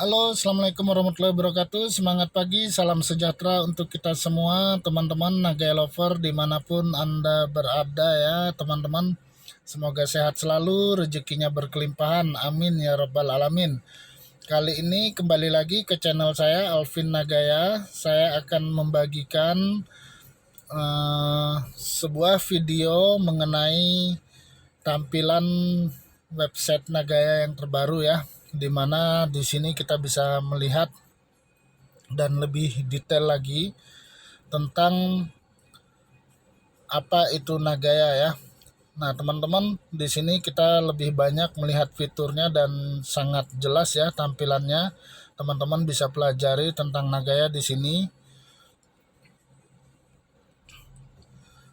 Halo, Assalamualaikum warahmatullahi wabarakatuh. Semangat pagi, salam sejahtera untuk kita semua, teman-teman Nagaya Lover dimanapun Anda berada ya, teman-teman. Semoga sehat selalu, rezekinya berkelimpahan, amin ya rabbal alamin. Kali ini kembali lagi ke channel saya, Alvin Nagaya. Saya akan membagikan sebuah video mengenai tampilan website Nagaya yang terbaru ya, di mana di sini kita bisa melihat dan lebih detail lagi tentang apa itu Nagaya ya. Nah, teman-teman, di sini kita lebih banyak melihat fiturnya dan sangat jelas ya tampilannya. Teman-teman bisa pelajari tentang Nagaya di sini.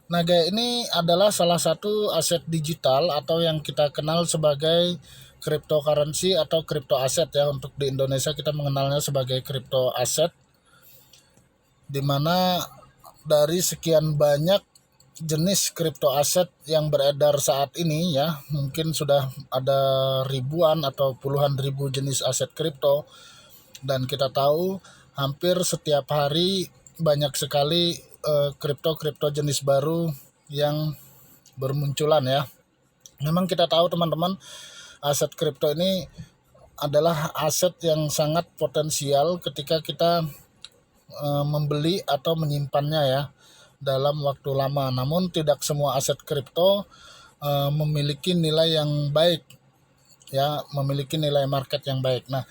Nagaya ini adalah salah satu aset digital atau yang kita kenal sebagai cryptocurrency atau crypto aset ya. Untuk di Indonesia kita mengenalnya sebagai crypto aset, di mana dari sekian banyak jenis kripto aset yang beredar saat ini ya, mungkin sudah ada ribuan atau puluhan ribu jenis aset kripto, dan kita tahu hampir setiap hari banyak sekali kripto-kripto jenis baru yang bermunculan ya. Memang kita tahu teman-teman, aset kripto ini adalah aset yang sangat potensial ketika kita membeli atau menyimpannya ya dalam waktu lama. Namun tidak semua aset kripto memiliki nilai yang baik ya, memiliki nilai market yang baik. Nah,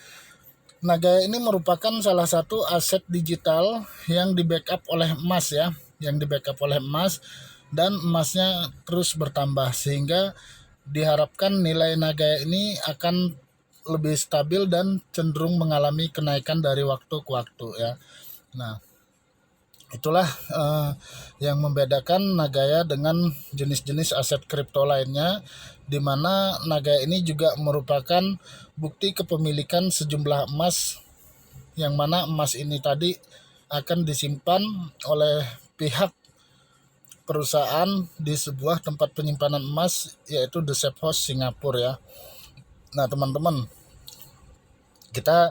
Nagaya ini merupakan salah satu aset digital yang di backup oleh emas ya, yang di backup oleh emas, dan emasnya terus bertambah sehingga diharapkan nilai Nagaya ini akan lebih stabil dan cenderung mengalami kenaikan dari waktu ke waktu ya. Nah, itulah yang membedakan Nagaya dengan jenis-jenis aset kripto lainnya, di mana Nagaya ini juga merupakan bukti kepemilikan sejumlah emas, yang mana emas ini tadi akan disimpan oleh pihak perusahaan di sebuah tempat penyimpanan emas, yaitu The Safe House Singapura ya. Nah, teman-teman, kita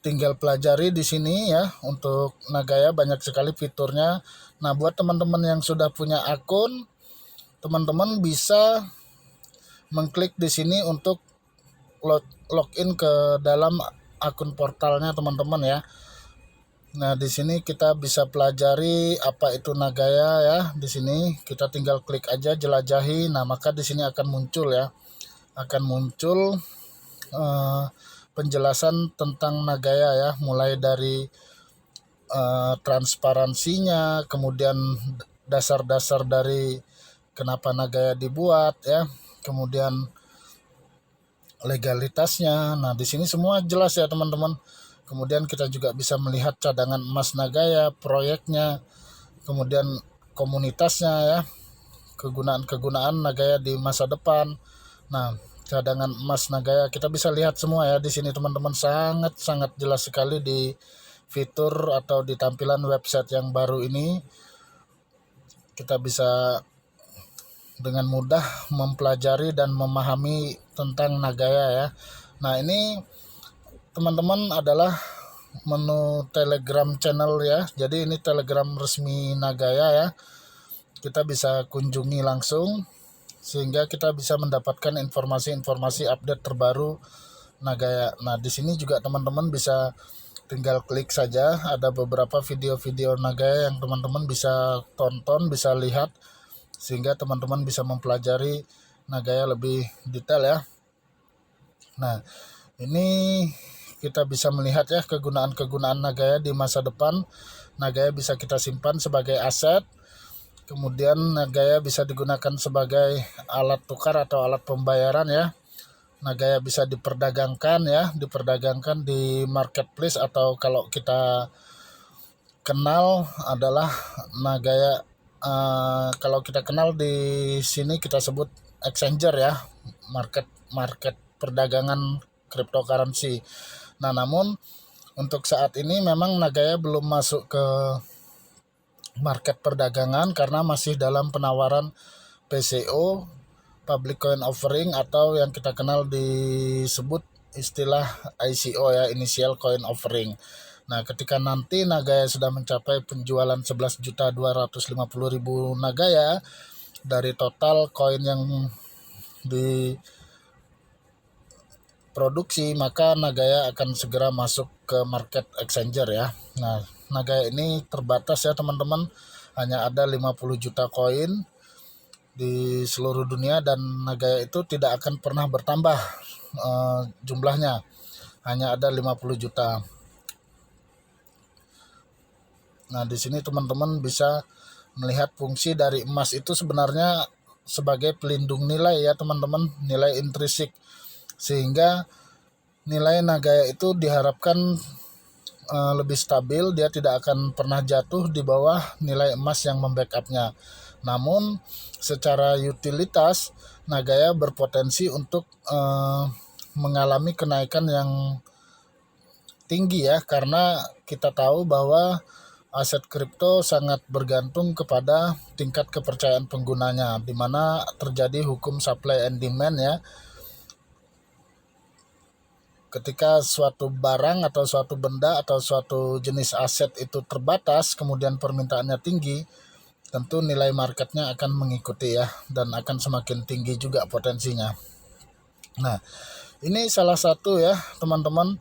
tinggal pelajari di sini ya. Untuk Nagaya banyak sekali fiturnya. Nah, buat teman-teman yang sudah punya akun, teman-teman bisa mengklik di sini untuk login ke dalam akun portalnya teman-teman ya. Nah, di sini kita bisa pelajari apa itu Nagaya ya. Di sini kita tinggal klik aja jelajahi. Nah, maka di sini akan muncul ya. Akan muncul penjelasan tentang Nagaya ya, mulai dari transparansinya, kemudian dasar-dasar dari kenapa Nagaya dibuat ya, kemudian legalitasnya. Nah, di sini semua jelas ya teman-teman. Kemudian kita juga bisa melihat cadangan emas Nagaya, proyeknya, kemudian komunitasnya ya, kegunaan-kegunaan Nagaya di masa depan. Nah, cadangan emas Nagaya kita bisa lihat semua ya di sini teman-teman, sangat-sangat jelas sekali di fitur atau di tampilan website yang baru ini. Kita bisa dengan mudah mempelajari dan memahami tentang Nagaya ya. Nah, ini teman-teman adalah menu Telegram channel ya. Jadi ini Telegram resmi Nagaya ya. Kita bisa kunjungi langsung sehingga kita bisa mendapatkan informasi-informasi update terbaru Nagaya. Nah, di sini juga teman-teman bisa tinggal klik saja, ada beberapa video-video Nagaya yang teman-teman bisa tonton, bisa lihat, sehingga teman-teman bisa mempelajari Nagaya lebih detail ya. Nah, ini kita bisa melihat ya kegunaan-kegunaan Nagaya di masa depan. Nagaya bisa kita simpan sebagai aset. Kemudian Nagaya bisa digunakan sebagai alat tukar atau alat pembayaran ya. Nagaya bisa diperdagangkan ya, diperdagangkan di marketplace, atau kalau kita kenal adalah Nagaya, kalau kita kenal di sini kita sebut exchanger ya, market perdagangan cryptocurrency. Nah, namun untuk saat ini memang Nagaya belum masuk ke market perdagangan karena masih dalam penawaran PCO, public coin offering, atau yang kita kenal disebut istilah ICO ya, Initial Coin Offering. Nah, ketika nanti Nagaya sudah mencapai penjualan 11.250.000 Nagaya dari total koin yang diproduksi, maka Nagaya akan segera masuk ke market exchanger ya. Nah, Nagaya ini terbatas ya teman-teman, hanya ada 50 juta koin di seluruh dunia, dan Nagaya itu tidak akan pernah bertambah jumlahnya, hanya ada 50 juta. Nah, di sini teman-teman bisa melihat fungsi dari emas itu sebenarnya sebagai pelindung nilai ya teman-teman, nilai intrinsik, sehingga nilai Nagaya itu diharapkan lebih stabil, dia tidak akan pernah jatuh di bawah nilai emas yang membackupnya. Namun secara utilitas Nagaya berpotensi untuk mengalami kenaikan yang tinggi ya, karena kita tahu bahwa aset kripto sangat bergantung kepada tingkat kepercayaan penggunanya, di mana terjadi hukum supply and demand ya. Ketika suatu barang atau suatu benda atau suatu jenis aset itu terbatas, kemudian permintaannya tinggi, tentu nilai marketnya akan mengikuti ya, dan akan semakin tinggi juga potensinya. Nah, ini salah satu ya teman-teman,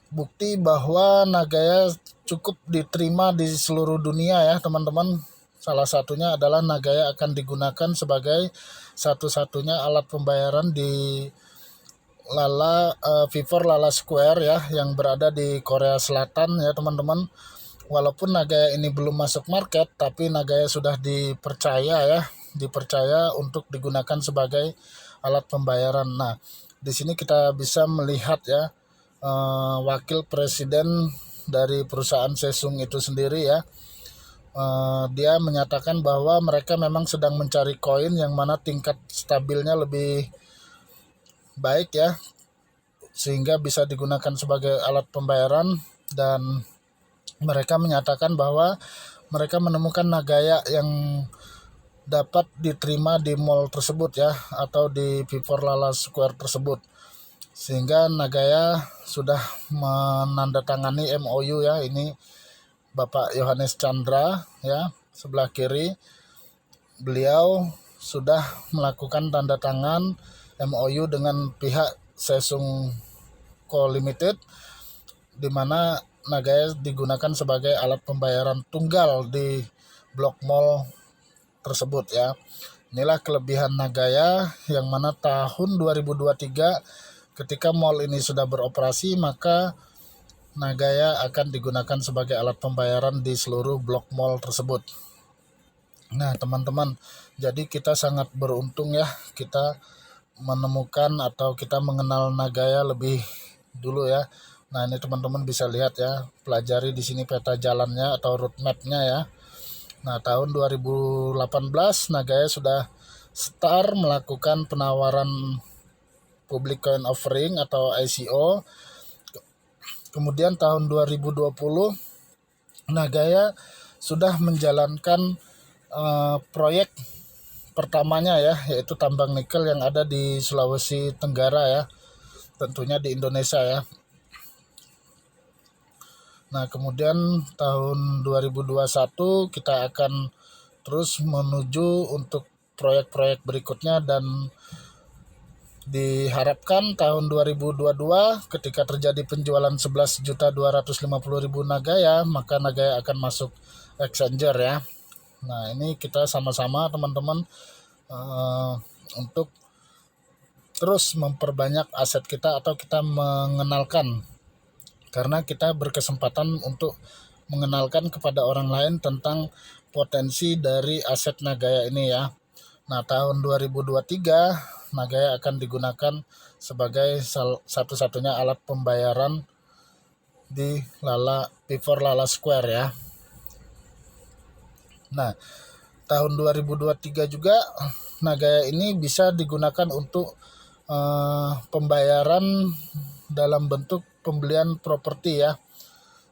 bukti bahwa Nagaya cukup diterima di seluruh dunia ya teman-teman. Salah satunya adalah Nagaya akan digunakan sebagai satu-satunya alat pembayaran di Vivor Lala Square ya, yang berada di Korea Selatan ya teman-teman. Walaupun Nagaya ini belum masuk market, tapi Nagaya sudah dipercaya untuk digunakan sebagai alat pembayaran. Nah, di sini kita bisa melihat ya, wakil presiden dari perusahaan Samsung itu sendiri ya, dia menyatakan bahwa mereka memang sedang mencari koin yang mana tingkat stabilnya lebih baik ya, sehingga bisa digunakan sebagai alat pembayaran. Dan mereka menyatakan bahwa mereka menemukan Nagaya yang dapat diterima di mall tersebut ya, atau di Vivor Lala Square tersebut, sehingga Nagaya sudah menandatangani MOU ya. Ini Bapak Yohanes Chandra ya, sebelah kiri, beliau sudah melakukan tanda tangan MOU dengan pihak Samsung Co Limited, di mana Nagaya digunakan sebagai alat pembayaran tunggal di blok mall tersebut ya. Inilah kelebihan Nagaya, yang mana tahun 2023 ketika mall ini sudah beroperasi, maka Nagaya akan digunakan sebagai alat pembayaran di seluruh blok mall tersebut. Nah teman-teman, jadi kita sangat beruntung ya, kita menemukan atau kita mengenal Nagaya lebih dulu ya. Nah ini teman-teman bisa lihat ya, pelajari di sini peta jalannya atau roadmapnya ya. Nah tahun 2018 Nagaya sudah start melakukan penawaran public coin offering atau ICO. Kemudian tahun 2020 Nagaya sudah menjalankan proyek pertamanya ya, yaitu tambang nikel yang ada di Sulawesi Tenggara ya, tentunya di Indonesia ya. Nah kemudian tahun 2021 kita akan terus menuju untuk proyek-proyek berikutnya, dan diharapkan tahun 2022 ketika terjadi penjualan 11.250.000 Nagaya, maka Nagaya akan masuk exchanger ya. Nah ini kita sama-sama teman-teman untuk terus memperbanyak aset kita, atau kita mengenalkan, karena kita berkesempatan untuk mengenalkan kepada orang lain tentang potensi dari aset Nagaya ini ya. Nah tahun 2023 Nagaya akan digunakan sebagai satu-satunya alat pembayaran di Vivor Lala Square ya. Nah, tahun 2023 juga Nagaya ini bisa digunakan untuk pembayaran dalam bentuk pembelian properti ya.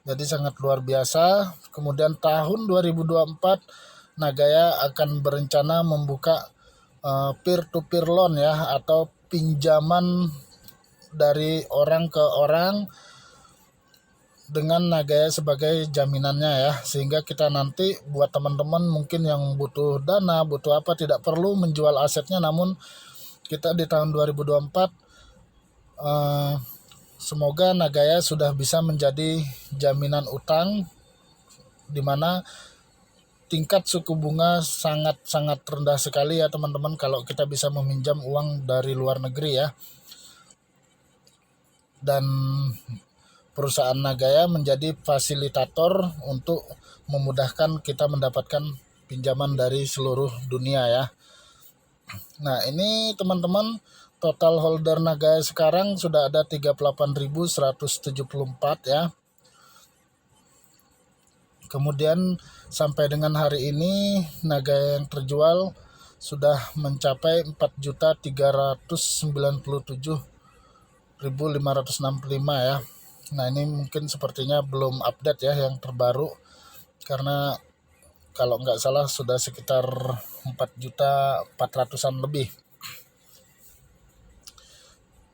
Jadi sangat luar biasa. Kemudian tahun 2024 Nagaya akan berencana membuka peer to peer loan ya, atau pinjaman dari orang ke orang dengan Nagaya sebagai jaminannya ya, sehingga kita nanti buat teman-teman mungkin yang butuh dana, butuh apa, tidak perlu menjual asetnya, namun kita di tahun 2024 semoga Nagaya sudah bisa menjadi jaminan utang di mana tingkat suku bunga sangat-sangat rendah sekali ya teman-teman kalau kita bisa meminjam uang dari luar negeri ya. Dan perusahaan Nagaya menjadi fasilitator untuk memudahkan kita mendapatkan pinjaman dari seluruh dunia ya. Nah ini teman-teman, total holder Nagaya sekarang sudah ada 38.174 ya. Kemudian sampai dengan hari ini Nagaya yang terjual sudah mencapai 4.397.565 ya. Nah ini mungkin sepertinya belum update ya yang terbaru, karena kalau nggak salah sudah sekitar 4.400.000-an lebih.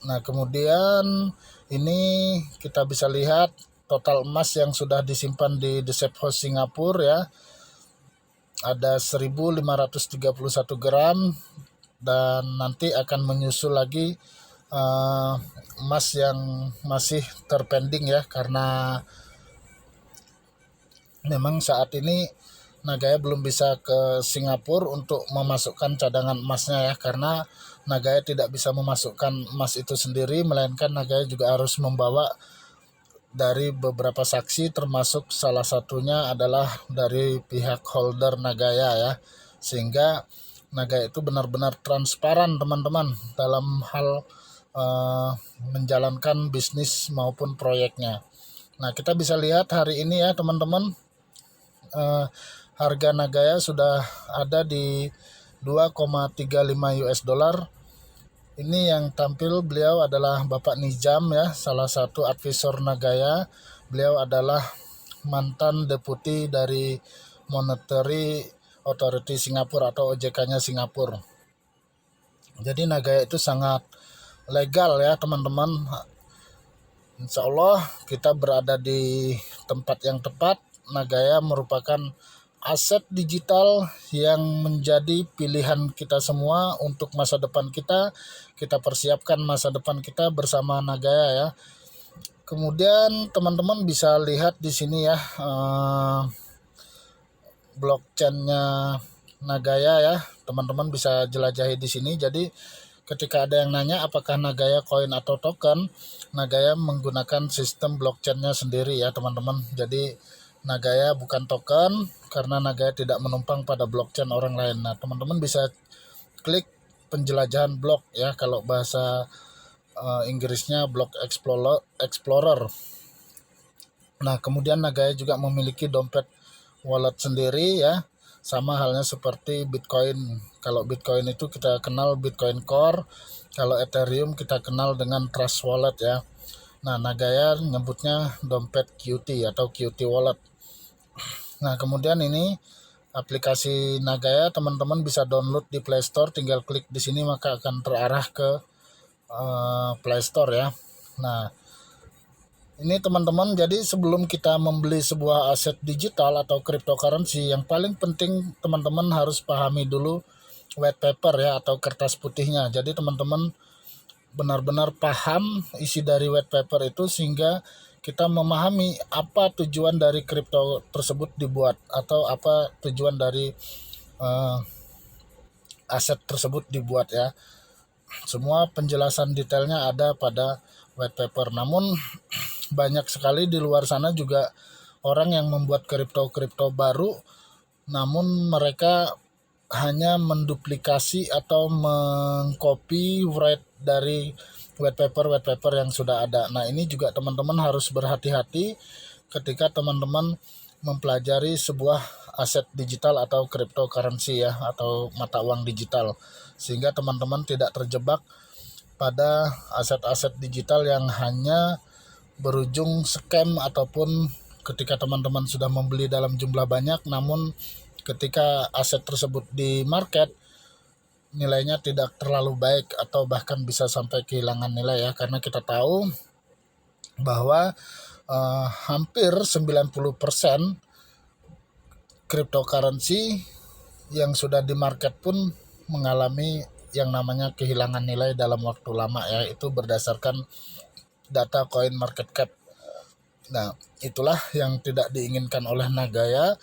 Nah kemudian ini kita bisa lihat total emas yang sudah disimpan di The Safe House Singapura ya, ada 1.531 gram, dan nanti akan menyusul lagi emas yang masih terpending ya, karena memang saat ini Nagaya belum bisa ke Singapura untuk memasukkan cadangan emasnya ya, karena Nagaya tidak bisa memasukkan emas itu sendiri, melainkan Nagaya juga harus membawa dari beberapa saksi, termasuk salah satunya adalah dari pihak holder Nagaya ya, sehingga Nagaya itu benar-benar transparan teman-teman dalam hal menjalankan bisnis maupun proyeknya. Nah kita bisa lihat hari ini ya teman-teman, harga Nagaya sudah ada di 2,35 US dollar. Ini yang tampil beliau adalah Bapak Nizam ya, salah satu advisor Nagaya. Beliau adalah mantan deputi dari Monetary Authority Singapura atau OJK-nya Singapura. Jadi Nagaya itu sangat legal ya teman-teman. Insya Allah kita berada di tempat yang tepat. Nagaya merupakan aset digital yang menjadi pilihan kita semua untuk masa depan kita. Kita persiapkan masa depan kita bersama Nagaya ya. Kemudian teman-teman bisa lihat di sini ya, blockchain-nya Nagaya ya. Teman-teman bisa jelajahi di sini. Jadi ketika ada yang nanya apakah Nagaya koin atau token, Nagaya menggunakan sistem blockchain-nya sendiri ya teman-teman. Jadi Nagaya bukan token karena Nagaya tidak menumpang pada blockchain orang lain. Nah teman-teman bisa klik penjelajahan blok ya, kalau bahasa Inggrisnya Block Explorer. Nah kemudian Nagaya juga memiliki dompet wallet sendiri ya, sama halnya seperti Bitcoin. Kalau Bitcoin itu kita kenal Bitcoin Core, kalau Ethereum kita kenal dengan Trust Wallet ya. Nah Nagaya nyebutnya dompet QT atau QT Wallet. Nah kemudian ini aplikasi Nagaya teman-teman bisa download di Play Store, tinggal klik di sini maka akan terarah ke Play Store ya. Nah ini teman-teman, jadi sebelum kita membeli sebuah aset digital atau cryptocurrency, yang paling penting teman-teman harus pahami dulu white paper ya atau kertas putihnya. Jadi teman-teman benar-benar paham isi dari white paper itu, sehingga kita memahami apa tujuan dari kripto tersebut dibuat atau apa tujuan dari aset tersebut dibuat ya. Semua penjelasan detailnya ada pada white paper. Namun banyak sekali di luar sana juga orang yang membuat kripto baru, namun mereka hanya menduplikasi atau mengcopy dari white paper yang sudah ada. Nah ini juga teman-teman harus berhati-hati ketika teman-teman mempelajari sebuah aset digital atau cryptocurrency ya, atau mata uang digital, sehingga teman-teman tidak terjebak pada aset-aset digital yang hanya berujung scam, ataupun ketika teman-teman sudah membeli dalam jumlah banyak, namun ketika aset tersebut di market nilainya tidak terlalu baik atau bahkan bisa sampai kehilangan nilai ya, karena kita tahu bahwa hampir 90% cryptocurrency yang sudah di market pun mengalami yang namanya kehilangan nilai dalam waktu lama ya, itu berdasarkan data coin market cap. Nah, itulah yang tidak diinginkan oleh Nagaya,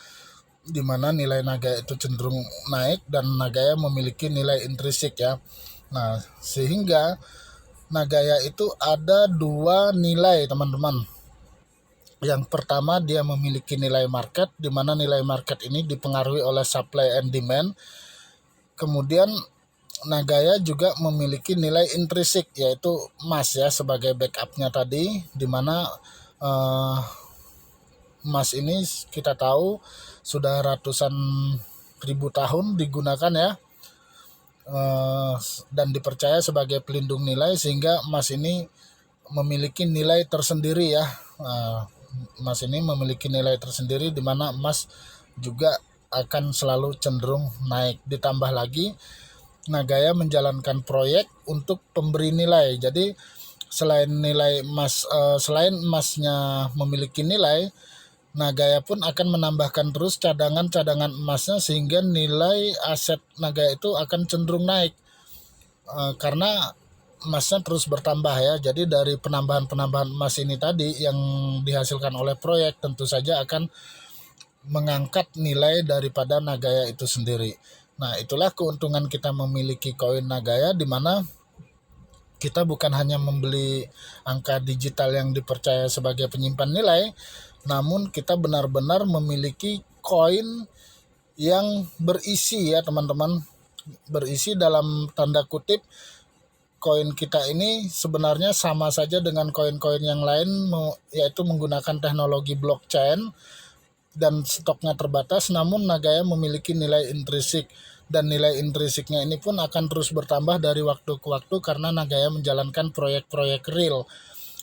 di mana nilai Nagaya itu cenderung naik dan Nagaya memiliki nilai intrinsik ya. Nah, sehingga Nagaya itu ada dua nilai teman-teman. Yang pertama, dia memiliki nilai market, di mana nilai market ini dipengaruhi oleh supply and demand. Kemudian Nagaya juga memiliki nilai intrinsik, yaitu emas ya sebagai backupnya tadi, di mana emas ini kita tahu sudah ratusan ribu tahun digunakan ya, dan dipercaya sebagai pelindung nilai, sehingga emas ini memiliki nilai tersendiri ya. Emas ini memiliki nilai tersendiri, di mana emas juga akan selalu cenderung naik. Ditambah lagi Nagaya menjalankan proyek untuk pemberi nilai. Jadi selain nilai emas, selain emasnya memiliki nilai, Nagaya pun akan menambahkan terus cadangan-cadangan emasnya, sehingga nilai aset Nagaya itu akan cenderung naik karena emasnya terus bertambah ya. Jadi dari penambahan emas ini tadi yang dihasilkan oleh proyek tentu saja akan mengangkat nilai daripada Nagaya itu sendiri. Nah, itulah keuntungan kita memiliki koin Nagaya, di mana kita bukan hanya membeli angka digital yang dipercaya sebagai penyimpan nilai, namun kita benar-benar memiliki koin yang berisi ya teman-teman. Berisi dalam tanda kutip, koin kita ini sebenarnya sama saja dengan koin-koin yang lain, yaitu menggunakan teknologi blockchain dan stoknya terbatas, namun Nagaya memiliki nilai intrinsik, dan nilai intrinsiknya ini pun akan terus bertambah dari waktu ke waktu karena Nagaya menjalankan proyek-proyek real.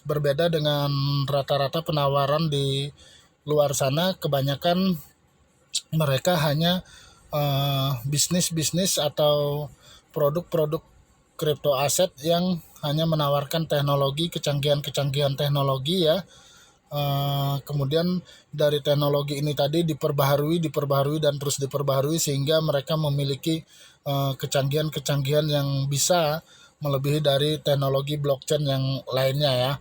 Berbeda dengan rata-rata penawaran di luar sana, kebanyakan mereka hanya bisnis-bisnis atau produk-produk crypto aset yang hanya menawarkan teknologi, kecanggihan-kecanggihan teknologi ya. Kemudian dari teknologi ini tadi diperbaharui dan terus diperbaharui, sehingga mereka memiliki kecanggihan-kecanggihan yang bisa melebihi dari teknologi blockchain yang lainnya ya,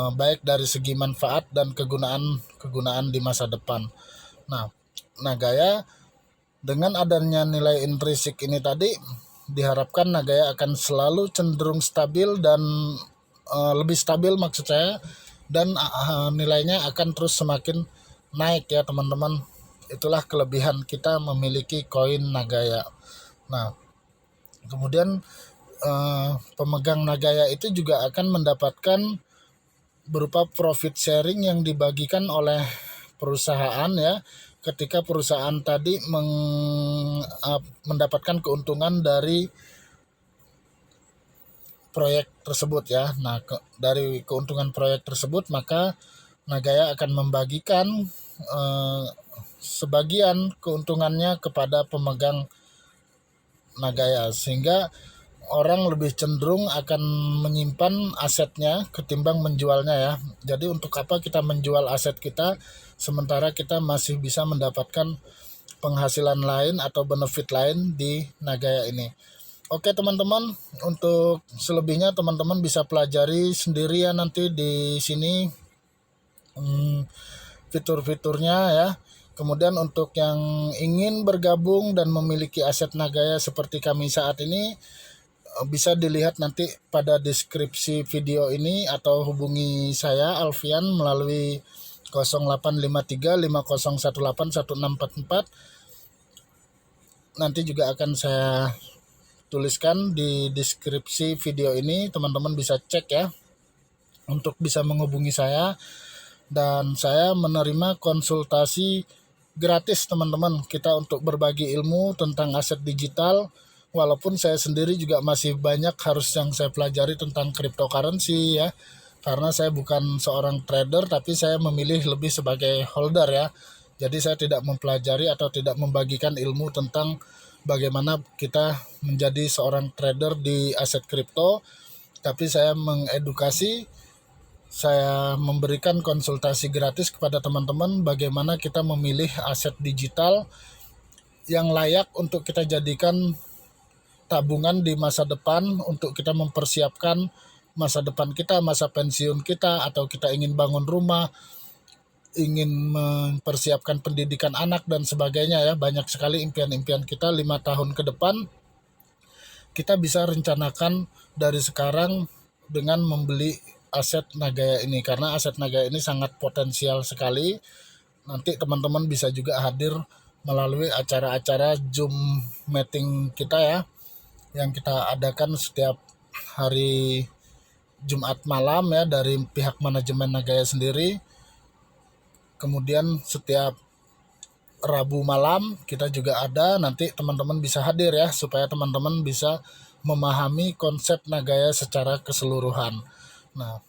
baik dari segi manfaat dan kegunaan di masa depan. Nah, Nagaya dengan adanya nilai intrinsik ini tadi, diharapkan Nagaya akan selalu cenderung stabil dan lebih stabil maksud saya, dan nilainya akan terus semakin naik ya teman-teman. Itulah kelebihan kita memiliki koin Nagaya. Nah, kemudian pemegang Nagaya itu juga akan mendapatkan berupa profit sharing yang dibagikan oleh perusahaan ya, ketika perusahaan tadi mendapatkan keuntungan dari proyek tersebut ya. Nah, dari keuntungan proyek tersebut, maka Nagaya akan membagikan sebagian keuntungannya kepada pemegang Nagaya, sehingga orang lebih cenderung akan menyimpan asetnya ketimbang menjualnya ya. Jadi untuk apa kita menjual aset kita sementara kita masih bisa mendapatkan penghasilan lain atau benefit lain di Nagaya ini. Oke teman-teman, untuk selebihnya teman-teman bisa pelajari sendiri ya nanti di sini fitur-fiturnya ya. Kemudian untuk yang ingin bergabung dan memiliki aset Nagaya seperti kami saat ini, bisa dilihat nanti pada deskripsi video ini, atau hubungi saya Alfian melalui 0853 5018 1644. Nanti juga akan saya tuliskan di deskripsi video ini, teman-teman bisa cek ya untuk bisa menghubungi saya, dan saya menerima konsultasi gratis teman-teman kita untuk berbagi ilmu tentang aset digital. Walaupun saya sendiri juga masih banyak harus yang saya pelajari tentang cryptocurrency ya, karena saya bukan seorang trader, tapi saya memilih lebih sebagai holder ya. Jadi saya tidak mempelajari atau tidak membagikan ilmu tentang bagaimana kita menjadi seorang trader di aset kripto, tapi saya mengedukasi, saya memberikan konsultasi gratis kepada teman-teman bagaimana kita memilih aset digital yang layak untuk kita jadikan tabungan di masa depan untuk kita mempersiapkan masa depan kita, masa pensiun kita, atau kita ingin bangun rumah, ingin mempersiapkan pendidikan anak dan sebagainya ya. Banyak sekali impian-impian kita 5 tahun ke depan. Kita bisa rencanakan dari sekarang dengan membeli aset Nagaya ini, karena aset Nagaya ini sangat potensial sekali. Nanti teman-teman bisa juga hadir melalui acara-acara Zoom meeting kita ya, yang kita adakan setiap hari Jumat malam ya dari pihak manajemen Nagaya sendiri. Kemudian setiap Rabu malam kita juga ada, nanti teman-teman bisa hadir ya, supaya teman-teman bisa memahami konsep Nagaya secara keseluruhan. Nah,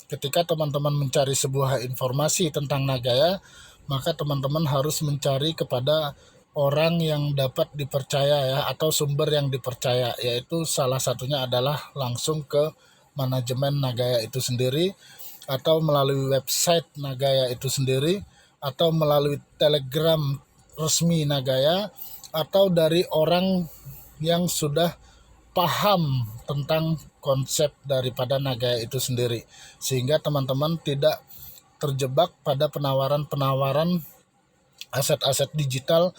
ketika teman-teman mencari sebuah informasi tentang Nagaya, maka teman-teman harus mencari kepada orang yang dapat dipercaya ya, atau sumber yang dipercaya, yaitu salah satunya adalah langsung ke manajemen Nagaya itu sendiri, atau melalui website Nagaya itu sendiri, atau melalui Telegram resmi Nagaya, atau dari orang yang sudah paham tentang konsep daripada Nagaya itu sendiri, sehingga teman-teman tidak terjebak pada penawaran-penawaran aset-aset digital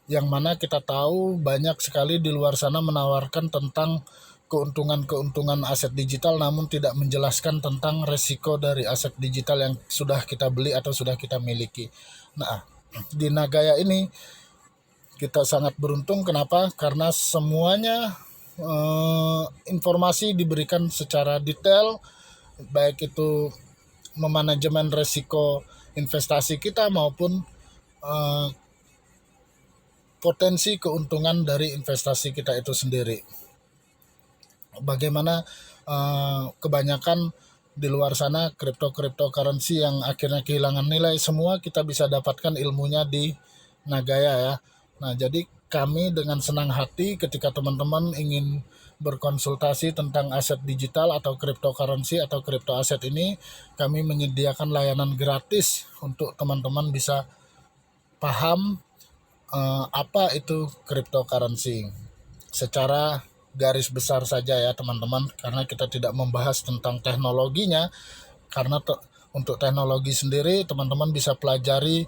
yang mana kita tahu banyak sekali di luar sana menawarkan tentang keuntungan-keuntungan aset digital, namun tidak menjelaskan tentang resiko dari aset digital yang sudah kita beli atau sudah kita miliki. Nah, di Nagaya ini kita sangat beruntung. Kenapa? Karena semuanya informasi diberikan secara detail, baik itu memanajemen resiko investasi kita maupun potensi keuntungan dari investasi kita itu sendiri. Bagaimana kebanyakan di luar sana cryptocurrency yang akhirnya kehilangan nilai, semua kita bisa dapatkan ilmunya di Nagaya ya. Nah, jadi kami dengan senang hati ketika teman-teman ingin berkonsultasi tentang aset digital atau cryptocurrency atau crypto aset ini, kami menyediakan layanan gratis untuk teman-teman bisa paham apa itu cryptocurrency secara garis besar saja ya teman-teman, karena kita tidak membahas tentang teknologinya, karena untuk teknologi sendiri teman-teman bisa pelajari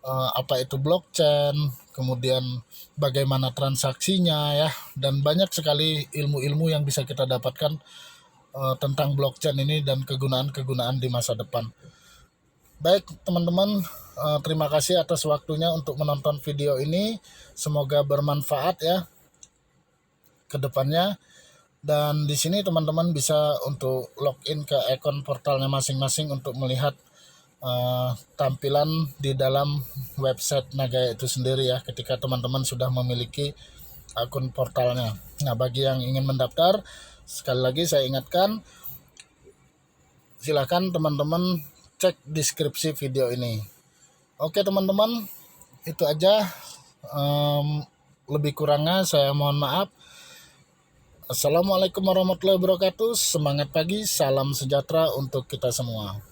apa itu blockchain, kemudian bagaimana transaksinya ya, dan banyak sekali ilmu-ilmu yang bisa kita dapatkan tentang blockchain ini dan kegunaan-kegunaan di masa depan. Baik teman-teman, terima kasih atas waktunya untuk menonton video ini. Semoga bermanfaat ya ke depannya. Dan di sini teman-teman bisa untuk login ke akun portalnya masing-masing untuk melihat tampilan di dalam website Nagaya itu sendiri ya, ketika teman-teman sudah memiliki akun portalnya. Nah, bagi yang ingin mendaftar, sekali lagi saya ingatkan, silakan teman-teman cek deskripsi video ini. Oke teman-teman, itu aja. Lebih kurangnya saya mohon maaf. Assalamualaikum warahmatullahi wabarakatuh. Semangat pagi, salam sejahtera untuk kita semua.